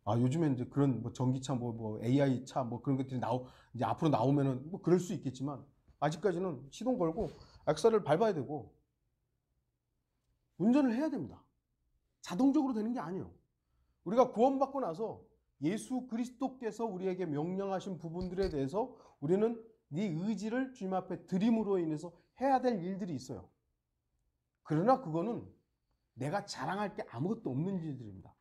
요즘엔 이제 그런 뭐 전기차, 뭐 AI 차, 뭐 그런 것들이 이제 앞으로 나오면은 뭐 그럴 수 있겠지만, 아직까지는 시동 걸고 액셀을 밟아야 되고, 운전을 해야 됩니다. 자동적으로 되는 게 아니에요. 우리가 구원받고 나서 예수 그리스도께서 우리에게 명령하신 부분들에 대해서 우리는 네 의지를 주님 앞에 드림으로 인해서 해야 될 일들이 있어요. 그러나 그거는 내가 자랑할 게 아무것도 없는 일들입니다.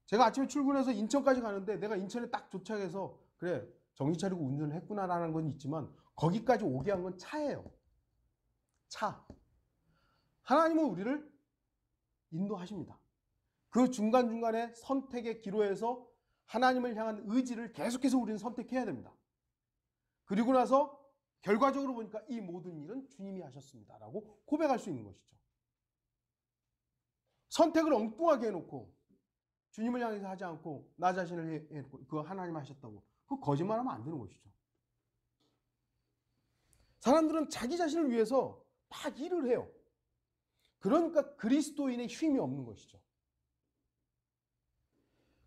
제가 아침에 출근해서 인천까지 가는데 내가 인천에 딱 도착해서 그래 정신 차리고 운전을 했구나라는 건 있지만 거기까지 오게 한 건 차예요. 차. 하나님은 우리를 인도하십니다. 그 중간중간에 선택의 기로에서 하나님을 향한 의지를 계속해서 우리는 선택해야 됩니다. 그리고 나서 결과적으로 보니까 이 모든 일은 주님이 하셨습니다 라고 고백할 수 있는 것이죠. 선택을 엉뚱하게 해놓고 주님을 향해서 하지 않고 나 자신을 해놓고 그거 하나님 하셨다고 그거 거짓말하면 안 되는 것이죠. 사람들은 자기 자신을 위해서 막 일을 해요. 그러니까 그리스도인의 쉼이 없는 것이죠.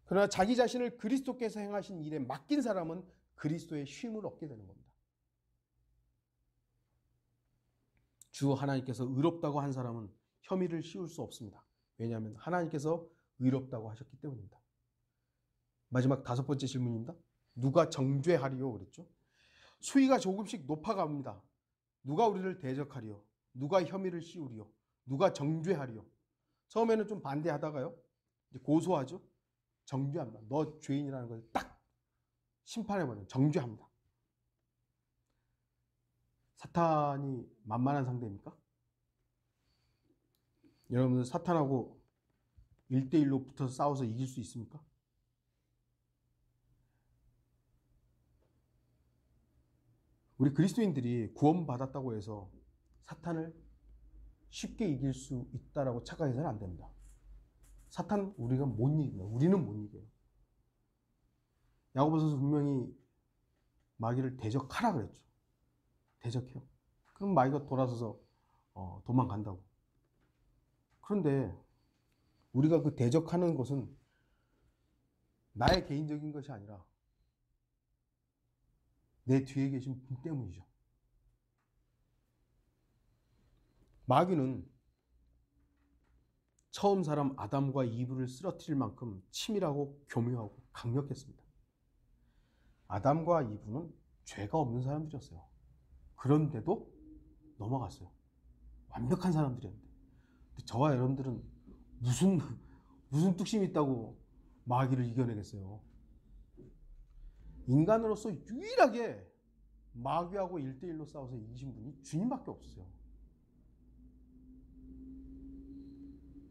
그러나 자기 자신을 그리스도께서 행하신 일에 맡긴 사람은 그리스도의 쉼을 얻게 되는 겁니다. 주 하나님께서 의롭다고 한 사람은 혐의를 씌울 수 없습니다. 왜냐하면 하나님께서 의롭다고 하셨기 때문입니다. 마지막 5번째 질문입니다. 누가 정죄하리요? 그랬죠. 수위가 조금씩 높아갑니다. 누가 우리를 대적하리요? 누가 혐의를 씌우리요? 누가 정죄하리요? 처음에는 좀 반대하다가요. 이제 고소하죠. 정죄합니다. 너 죄인이라는 걸 딱 심판해버려요. 정죄합니다. 사탄이 만만한 상대입니까? 여러분들 사탄하고 1대1로 붙어서 싸워서 이길 수 있습니까? 우리 그리스도인들이 구원받았다고 해서 사탄을 쉽게 이길 수 있다라고 착각해서는 안 됩니다. 사탄 우리가 못 이깁니다. 우리는 못 이겨요. 야고보서에서 분명히 마귀를 대적하라 그랬죠. 대적해요. 그럼 마귀가 돌아서서 도망간다고. 그런데 우리가 그 대적하는 것은 나의 개인적인 것이 아니라 내 뒤에 계신 분 때문이죠. 마귀는 처음 사람 아담과 이브를 쓰러뜨릴 만큼 치밀하고 교묘하고 강력했습니다. 아담과 이브는 죄가 없는 사람들이었어요. 그런데도 넘어갔어요. 완벽한 사람들이었는데. 저와 여러분들은 무슨 뚝심이 있다고 마귀를 이겨내겠어요. 인간으로서 유일하게 마귀하고 1대1로 싸워서 이기신 분이 주님밖에 없어요.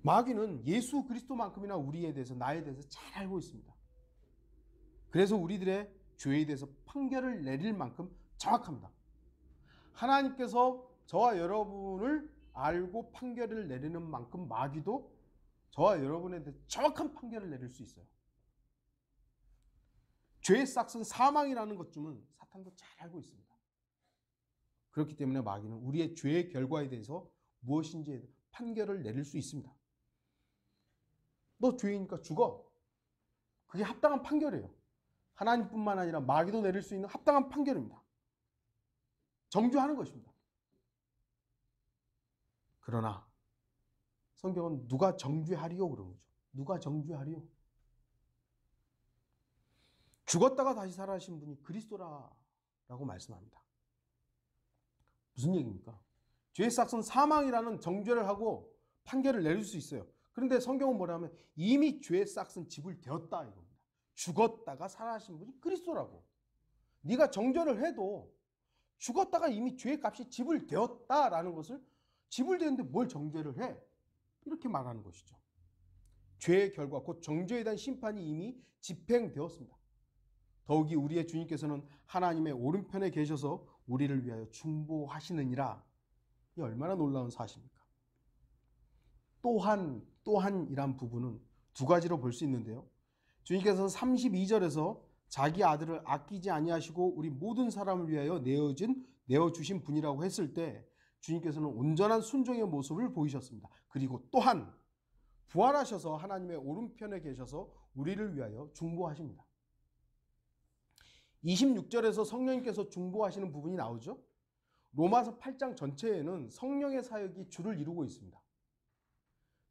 마귀는 예수 그리스도만큼이나 우리에 대해서 나에 대해서 잘 알고 있습니다. 그래서 우리들의 죄에 대해서 판결을 내릴 만큼 정확합니다. 하나님께서 저와 여러분을 알고 판결을 내리는 만큼 마귀도 저와 여러분에 대해 정확한 판결을 내릴 수 있어요. 죄의 싹은 사망이라는 것쯤은 사탄도 잘 알고 있습니다. 그렇기 때문에 마귀는 우리의 죄의 결과에 대해서 무엇인지에 대해 판결을 내릴 수 있습니다. 너 죄이니까 죽어. 그게 합당한 판결이에요. 하나님뿐만 아니라 마귀도 내릴 수 있는 합당한 판결입니다. 정죄하는 것입니다. 그러나 성경은 누가 정죄하리요 그러는 거죠. 누가 정죄하리요? 죽었다가 다시 살아나신 분이 그리스도라고 말씀합니다. 무슨 얘기입니까? 죄의 싹은 사망이라는 정죄를 하고 판결을 내릴 수 있어요. 그런데 성경은 뭐라면 이미 죄의 싹은 지불되었다 이겁니다. 죽었다가 살아나신 분이 그리스도라고. 네가 정죄를 해도 죽었다가 이미 죄의 값이 지불되었다라는 것을 지불되는데 뭘 정죄를 해? 이렇게 말하는 것이죠. 죄의 결과 곧 정죄에 대한 심판이 이미 집행되었습니다. 더욱이 우리의 주님께서는 하나님의 오른편에 계셔서 우리를 위하여 중보하시느니라. 이 얼마나 놀라운 사실입니까? 또한이란 부분은 두 가지로 볼 수 있는데요. 주님께서는 32절에서 자기 아들을 아끼지 아니하시고 우리 모든 사람을 위하여 내어주신 분이라고 했을 때 주님께서는 온전한 순종의 모습을 보이셨습니다. 그리고 또한 부활하셔서 하나님의 오른편에 계셔서 우리를 위하여 중보하십니다. 26절에서 성령님께서 중보하시는 부분이 나오죠. 로마서 8장 전체에는 성령의 사역이 주를 이루고 있습니다.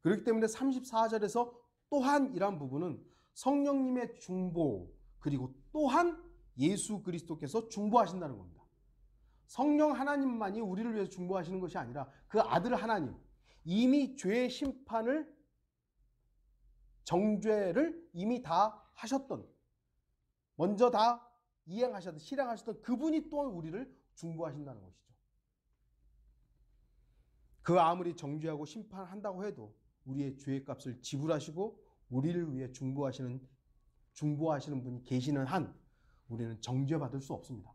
그렇기 때문에 34절에서 또한이란 부분은 성령님의 중보, 그리고 또한 예수 그리스도께서 중보하신다는 겁니다. 성령 하나님만이 우리를 위해서 중보하시는 것이 아니라 그 아들 하나님, 이미 죄의 심판을, 정죄를 이미 다 하셨던, 먼저 다 이행하셨던, 실행하셨던 그분이 또한 우리를 중보하신다는 것이죠. 그 아무리 정죄하고 심판한다고 해도 우리의 죄의 값을 지불하시고 우리를 위해 중보하시는 분이 계시는 한 우리는 정죄받을 수 없습니다.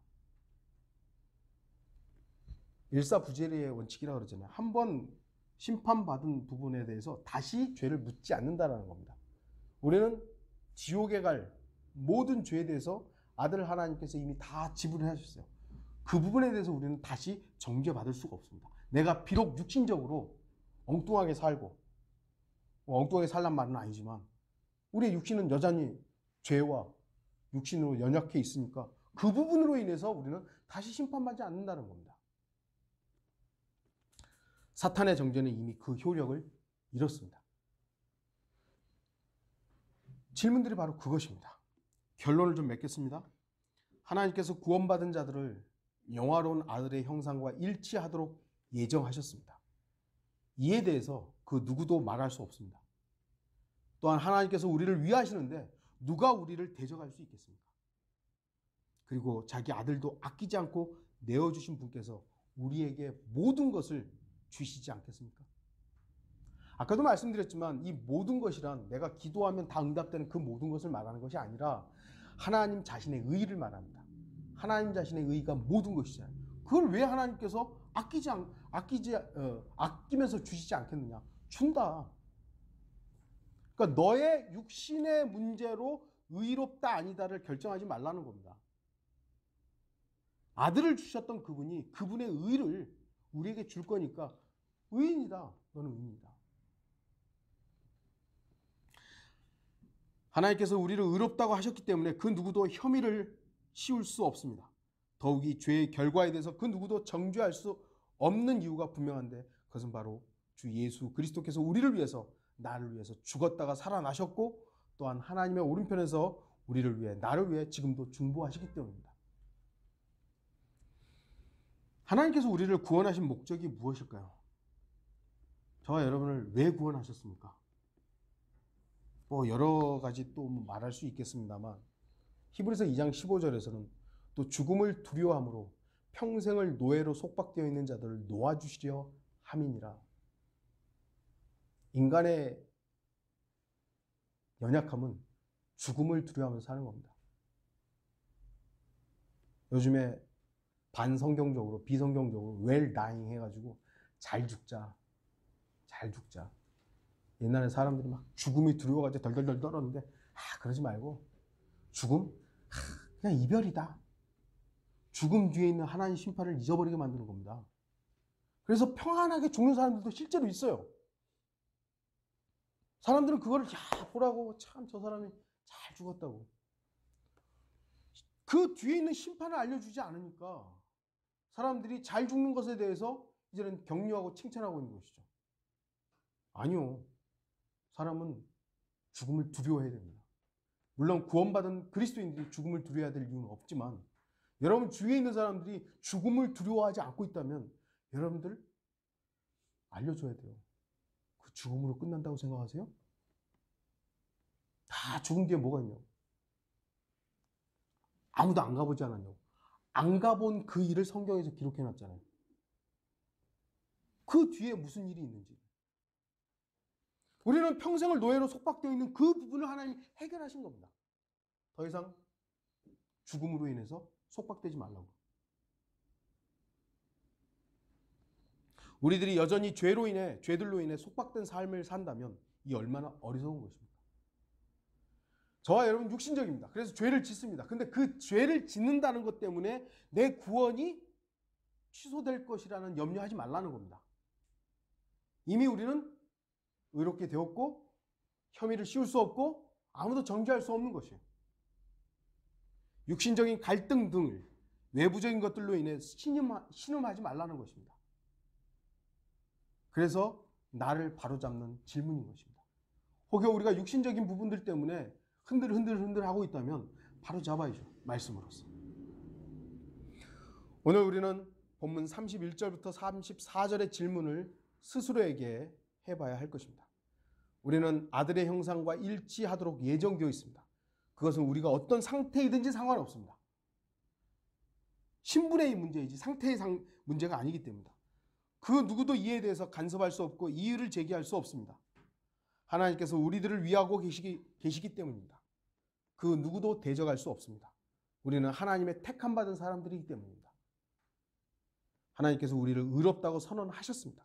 일사부재리의 원칙이라고 그러잖아요. 한번 심판받은 부분에 대해서 다시 죄를 묻지 않는다는 겁니다. 우리는 지옥에 갈 모든 죄에 대해서 아들 하나님께서 이미 다 지불을 하셨어요. 그 부분에 대해서 우리는 다시 정죄받을 수가 없습니다. 내가 비록 육신적으로 엉뚱하게 살고, 엉뚱하게 살란 말은 아니지만 우리의 육신은 여전히 죄와 육신으로 연약해 있으니까 그 부분으로 인해서 우리는 다시 심판받지 않는다는 겁니다. 사탄의 정죄는 이미 그 효력을 잃었습니다. 질문들이 바로 그것입니다. 결론을 좀 맺겠습니다. 하나님께서 구원받은 자들을 영화로운 아들의 형상과 일치하도록 예정하셨습니다. 이에 대해서 그 누구도 말할 수 없습니다. 또한 하나님께서 우리를 위하시는데 누가 우리를 대적할 수 있겠습니까? 그리고 자기 아들도 아끼지 않고 내어주신 분께서 우리에게 모든 것을 주시지 않겠습니까? 아까도 말씀드렸지만 이 모든 것이란 내가 기도하면 다 응답되는 그 모든 것을 말하는 것이 아니라 하나님 자신의 의를 말합니다. 하나님 자신의 의가 모든 것이잖아요. 그걸 왜 하나님께서 아끼면서 주시지 않겠느냐? 준다. 그러니까 너의 육신의 문제로 의롭다 아니다를 결정하지 말라는 겁니다. 아들을 주셨던 그분이 그분의 의를 우리에게 줄 거니까 의인이다. 너는 의인이다. 하나님께서 우리를 의롭다고 하셨기 때문에 그 누구도 혐의를 씌울 수 없습니다. 더욱이 죄의 결과에 대해서 그 누구도 정죄할 수 없는 이유가 분명한데 그것은 바로 주 예수 그리스도께서 우리를 위해서, 나를 위해서 죽었다가 살아나셨고 또한 하나님의 오른편에서 우리를 위해, 나를 위해 지금도 중보하시기 때문입니다. 하나님께서 우리를 구원하신 목적이 무엇일까요? 저와 여러분을 왜 구원하셨습니까? 여러 가지 또 말할 수 있겠습니다만 히브리서 2장 15절에서는 또 죽음을 두려워함으로 평생을 노예로 속박되어 있는 자들을 놓아주시려 함이니라. 인간의 연약함은 죽음을 두려워하면서 사는 겁니다. 요즘에 반성경적으로, 비성경적으로 well dying 해가지고 잘 죽자. 옛날에 사람들이 막 죽음이 두려워가지고 덜덜덜 떨었는데 그러지 말고 죽음? 그냥 이별이다. 죽음 뒤에 있는 하나님 심판을 잊어버리게 만드는 겁니다. 그래서 평안하게 죽는 사람들도 실제로 있어요. 사람들은 그거를 보라고 참 저 사람이 잘 죽었다고. 그 뒤에 있는 심판을 알려주지 않으니까 사람들이 잘 죽는 것에 대해서 이제는 격려하고 칭찬하고 있는 것이죠. 아니요. 사람은 죽음을 두려워해야 됩니다. 물론 구원받은 그리스도인들이 죽음을 두려워해야 될 이유는 없지만 여러분 주위에 있는 사람들이 죽음을 두려워하지 않고 있다면 여러분들 알려줘야 돼요. 그 죽음으로 끝난다고 생각하세요? 다 죽은 뒤에 뭐가 있냐고. 아무도 안 가보지 않았냐고. 안 가본 그 일을 성경에서 기록해놨잖아요. 그 뒤에 무슨 일이 있는지. 우리는 평생을 노예로 속박되어 있는 그 부분을 하나님이 해결하신 겁니다. 더 이상 죽음으로 인해서 속박되지 말라고. 우리들이 여전히 죄들로 인해 속박된 삶을 산다면 이 얼마나 어리석은 것입니까? 저와 여러분 육신적입니다. 그래서 죄를 짓습니다. 근데 그 죄를 짓는다는 것 때문에 내 구원이 취소될 것이라는 염려하지 말라는 겁니다. 이미 우리는 의롭게 되었고 혐의를 씌울 수 없고 아무도 정죄할 수 없는 것이에요. 육신적인 갈등 등을 외부적인 것들로 인해 신음하지 말라는 것입니다. 그래서 나를 바로잡는 질문인 것입니다. 혹여 우리가 육신적인 부분들 때문에 흔들 하고 있다면 바로잡아야죠. 말씀으로서. 오늘 우리는 본문 31절부터 34절의 질문을 스스로에게 해봐야 할 것입니다. 우리는 아들의 형상과 일치하도록 예정되어 있습니다. 그것은 우리가 어떤 상태이든지 상관없습니다. 신분의 문제이지 상태의 문제가 아니기 때문이다. 그 누구도 이에 대해서 간섭할 수 없고 이유를 제기할 수 없습니다. 하나님께서 우리들을 위하고 계시기 때문입니다. 그 누구도 대적할 수 없습니다. 우리는 하나님의 택함 받은 사람들이기 때문입니다. 하나님께서 우리를 의롭다고 선언하셨습니다.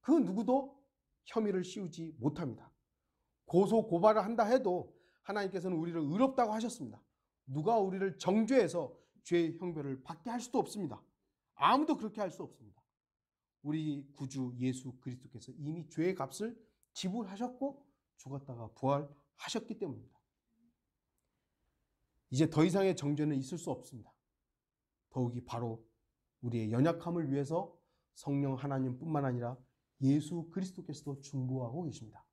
그 누구도 혐의를 씌우지 못합니다. 고소 고발을 한다 해도 하나님께서는 우리를 의롭다고 하셨습니다. 누가 우리를 정죄해서 죄의 형벌을 받게 할 수도 없습니다. 아무도 그렇게 할 수 없습니다. 우리 구주 예수 그리스도께서 이미 죄의 값을 지불하셨고 죽었다가 부활하셨기 때문입니다. 이제 더 이상의 정죄는 있을 수 없습니다. 더욱이 바로 우리의 연약함을 위해서 성령 하나님뿐만 아니라 예수 그리스도께서도 중보하고 계십니다.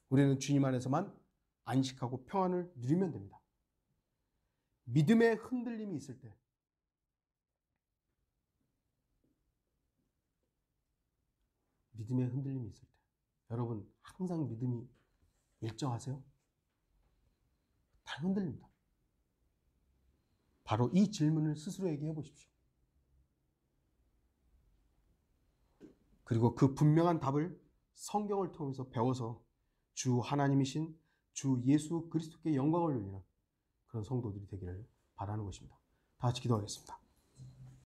우리는 주님 안에서만 안식하고 평안을 누리면 됩니다. 믿음의 흔들림이 있을 때 여러분 항상 믿음이 일정하세요? 다 흔들립니다. 바로 이 질문을 스스로에게 해보십시오. 그리고 그 분명한 답을 성경을 통해서 배워서 주 하나님이신 주 예수 그리스도께 영광을 돌리는 그런 성도들이 되기를 바라는 것입니다. 다 같이 기도하겠습니다.